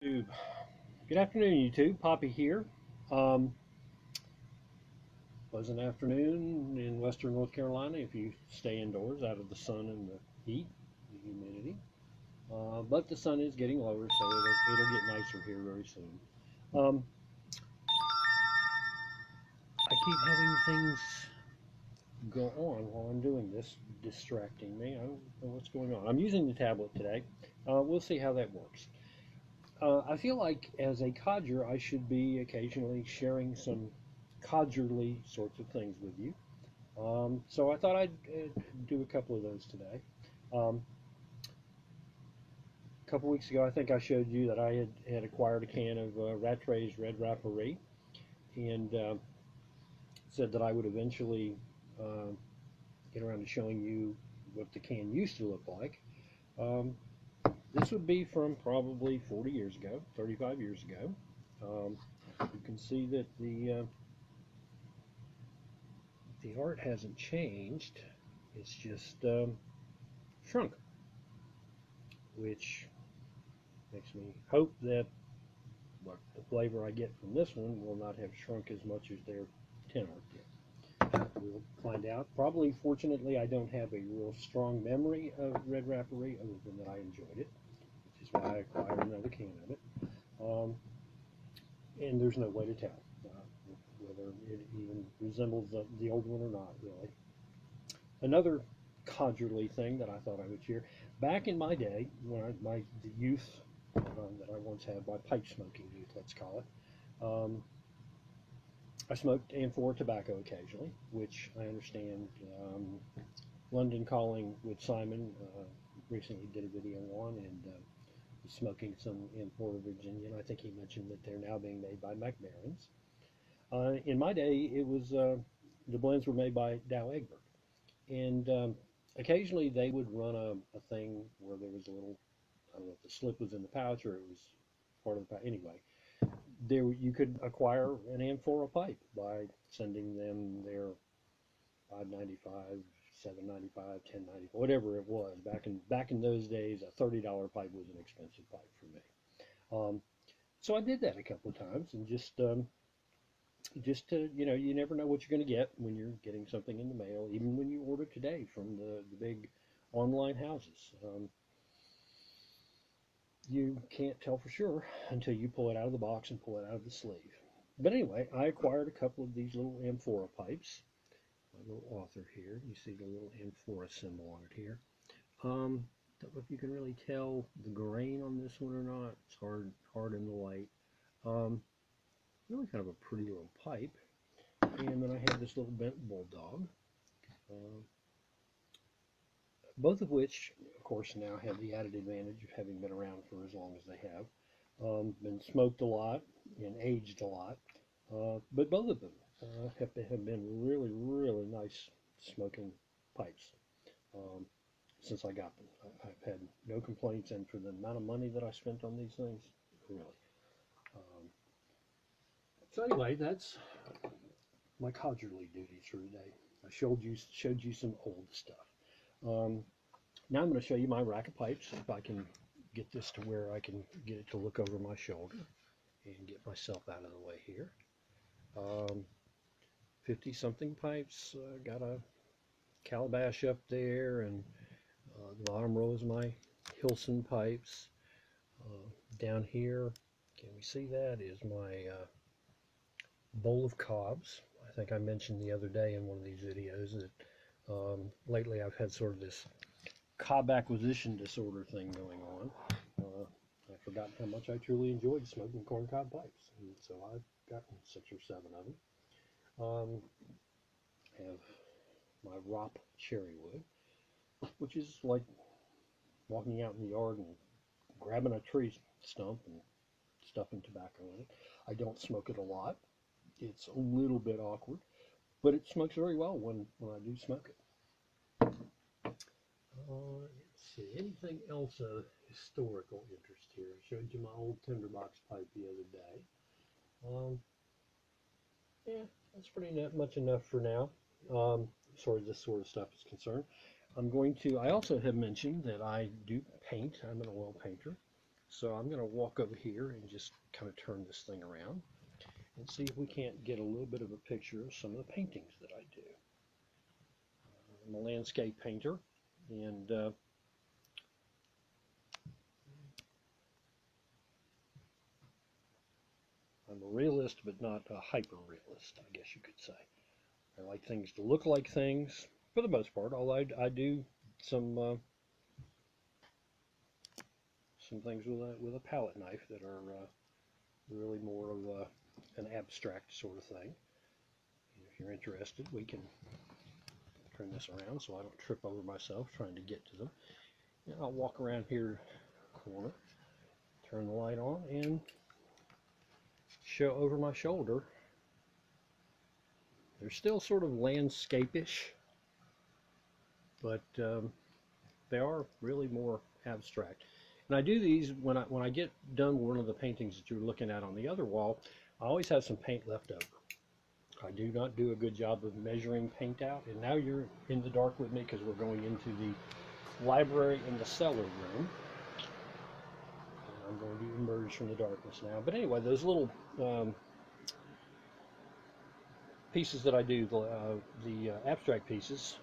YouTube. Good afternoon, YouTube. Poppy here. Um, Pleasant afternoon in western North Carolina if you stay indoors out of the sun and the heat, the humidity. But the sun is getting lower, so it'll get nicer here very soon. Um, I keep having things go on while I'm doing this, distracting me. I don't know what's going on. I'm using the tablet today. We'll see how that works. I feel like as a codger, I should be occasionally sharing some codgerly sorts of things with you. So I thought I'd do a couple of those today. A couple weeks ago, I think I showed you that I had acquired a can of Rattray's Red Rapparee and said that I would eventually uh, get around to showing you what the can used to look like. Um, this would be from probably 40 years ago, 35 years ago. Um, you can see that the art hasn't changed. It's just shrunk, which makes me hope that the flavor I get from this one will not have shrunk as much as their tin art did. We'll find out. Probably, fortunately, I don't have a real strong memory of Red Rapparee other than that I enjoyed it, which is why I acquired another can of it. Um, and there's no way to tell whether it even resembles the old one or not, really. Another codgerly thing that I thought I would share. Back in my day, when the youth that I once had, my pipe smoking youth, let's call it, I smoked amphora tobacco occasionally, which I understand. London Calling with Simon recently did a video on, and he's smoking some amphora Virginian. I think he mentioned that they're now being made by Mac Barons. In my day, it was the blends were made by Dow Egbert, and occasionally they would run a thing where there was a little, I don't know if the slip was in the pouch or it was part of the pouch. Anyway, there you could acquire an amphora pipe by sending them their 5.95, 7.95, 10.95, whatever it was. Back in those days, a $30 pipe was an expensive pipe for me. So I did that a couple of times, and just to you never know what you're going to get when you're getting something in the mail, even when you order today from the big online houses. You can't tell for sure until you pull it out of the box and pull it out of the sleeve. But anyway, I acquired a couple of these little amphora pipes. My little author here, you see the little amphora symbol on it here. Don't know if you can really tell the grain on this one or not. It's hard in the light. Um, Really kind of a pretty little pipe. And then I have this little bent bulldog. Uh, Both of which, of course, now have the added advantage of having been around for as long as they have. Been smoked a lot and aged a lot, but both of them have been really, really nice smoking pipes since I got them. I've had no complaints, and for the amount of money that I spent on these things, really. Um, so anyway, that's my codgerly duties for today. I showed you some old stuff. Um, Now I'm going to show you my rack of pipes, if I can get this to where I can get it to look over my shoulder and get myself out of the way here. 50 something pipes, got a calabash up there, and the bottom row is my Hilson pipes. Down here, can we see that, is my bowl of cobs. I think I mentioned the other day in one of these videos that lately I've had sort of this cob acquisition disorder thing going on. I've forgotten how much I truly enjoyed smoking corncob pipes, and so I've gotten 6 or 7 of them. Have my Rop cherry wood, which is like walking out in the yard and grabbing a tree stump and stuffing tobacco in it. I don't smoke it a lot. It's a little bit awkward, but it smokes very well when I do smoke it. Let's see, anything else of historical interest here? I showed you my old tinderbox pipe the other day. Yeah, that's pretty much enough for now, as far as this sort of stuff is concerned. I also have mentioned that I do paint. I'm an oil painter. So I'm going to walk over here and just kind of turn this thing around and see if we can't get a little bit of a picture of some of the paintings that I do. I'm a landscape painter, and I'm a realist, but not a hyper-realist, I guess you could say. I like things to look like things, for the most part, although I do some things with a palette knife that are really more of an abstract sort of thing. If you're interested, we can turn this around so I don't trip over myself trying to get to them. And I'll walk around here corner, turn the light on, and show over my shoulder. They're still sort of landscape-ish, but they are really more abstract. And I do these when I get done with one of the paintings that you're looking at on the other wall. I always have some paint left over. I do not do a good job of measuring paint out, and now you're in the dark with me because we're going into the library in the cellar room. And I'm going to emerge from the darkness now. But anyway, those little pieces that I do, the abstract pieces,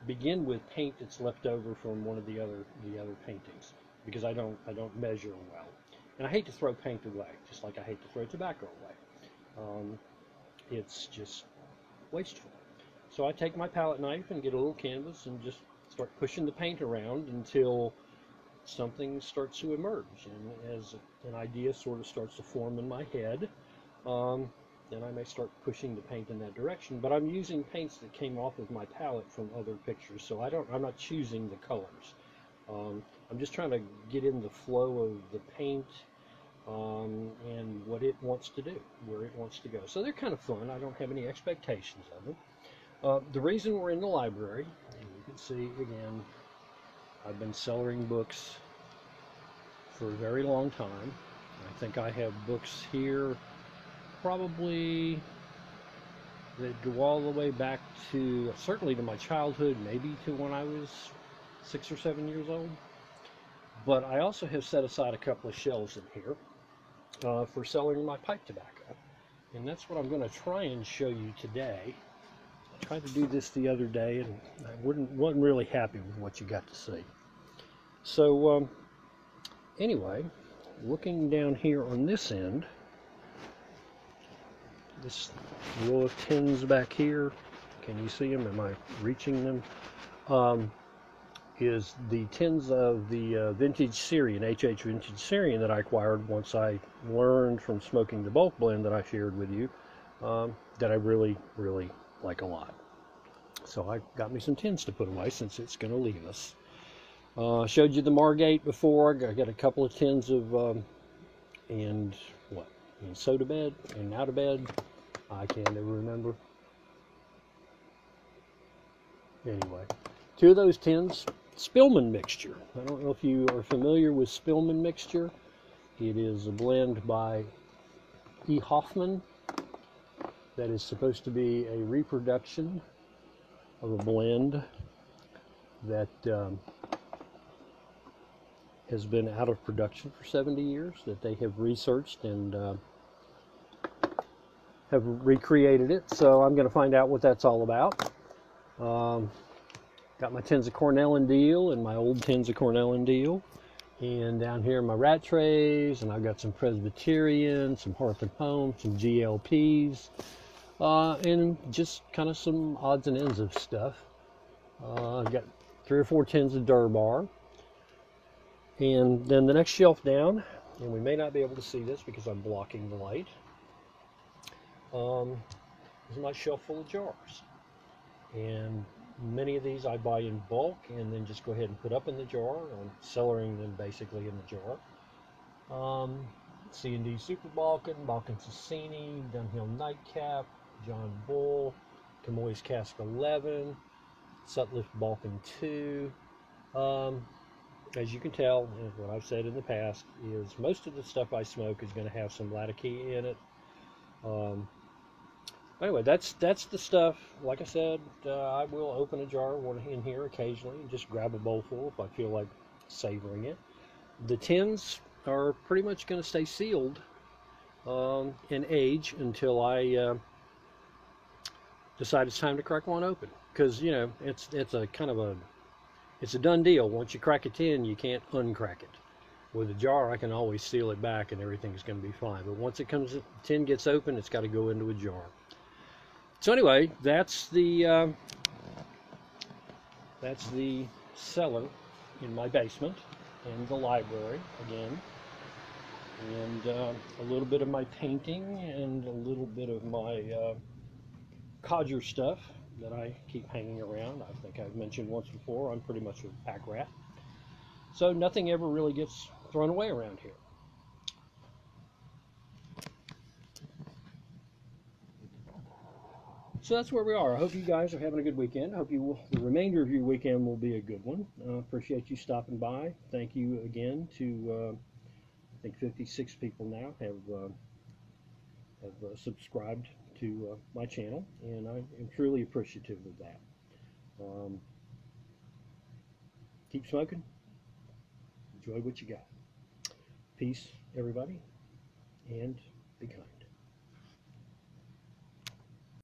begin with paint that's left over from one of the other paintings, because I don't measure them well, and I hate to throw paint away, just like I hate to throw tobacco away. It's just wasteful. So I take my palette knife and get a little canvas and just start pushing the paint around until something starts to emerge, and as an idea sort of starts to form in my head, then I may start pushing the paint in that direction. But I'm using paints that came off of my palette from other pictures, so I'm not choosing the colors. I'm just trying to get in the flow of the paint and what it wants to do, where it wants to go. So they're kind of fun. I don't have any expectations of them. The reason we're in the library, and you can see again, I've been cellaring books for a very long time. I think I have books here probably that go all the way back to, certainly to my childhood, maybe to when I was 6 or 7 years old. But I also have set aside a couple of shelves in here for cellaring my pipe tobacco. And that's what I'm going to try and show you today. I tried to do this the other day, and I wasn't really happy with what you got to see. So anyway, looking down here on this end, this row of tins back here, can you see them? Am I reaching them? Is the tins of the vintage Syrian, HH vintage Syrian that I acquired once I learned from smoking the bulk blend that I shared with you, that I really, really like a lot. So I got me some tins to put away since it's going to leave us. Showed you the Margate before. I got a couple of tins of, and soda bed and out of bed. I can't ever remember. Anyway, 2 of those tins, Spillman mixture. I don't know if you are familiar with Spillman mixture. It is a blend by E. Hoffman that is supposed to be a reproduction of a blend that has been out of production for 70 years, that they have researched and have recreated it. So I'm going to find out what that's all about. Got my tins of Cornell and Deal and my old tins of Cornell and Deal. And down here my rat trays, and I've got some Presbyterian, some Hearth and Home, some GLPs, and just kind of some odds and ends of stuff. I've got 3 or 4 tins of Durbar. And then the next shelf down, and we may not be able to see this because I'm blocking the light, is my shelf full of jars. And many of these I buy in bulk and then just go ahead and put up in the jar. I'm cellaring them basically in the jar. C&D Super Balkan, Balkan Sassini, Dunhill Nightcap, John Bull, Camoys Cask 11, Sutliff Balkan 2. As you can tell, what I've said in the past is most of the stuff I smoke is going to have some Latakia in it. Anyway, that's the stuff. Like I said, I will open a jar in here occasionally and just grab a bowl full if I feel like savoring it. The tins, are pretty much going to stay sealed and age until I decide it's time to crack one open. Because, you know, it's a kind of it's a done deal. Once you crack a tin, you can't uncrack it. With a jar, I can always seal it back and everything's going to be fine. But once it comes, tin gets open, it's got to go into a jar. So anyway, that's the cellar in my basement and the library again, and a little bit of my painting and a little bit of my codger stuff that I keep hanging around. I think I've mentioned once before, I'm pretty much a pack rat. So nothing ever really gets thrown away around here. So that's where we are. I hope you guys are having a good weekend. I hope the remainder of your weekend will be a good one. Appreciate you stopping by. Thank you again to, I think 56 people now have subscribed to my channel, and I am truly appreciative of that. Keep smoking. Enjoy what you got. Peace, everybody, and be kind.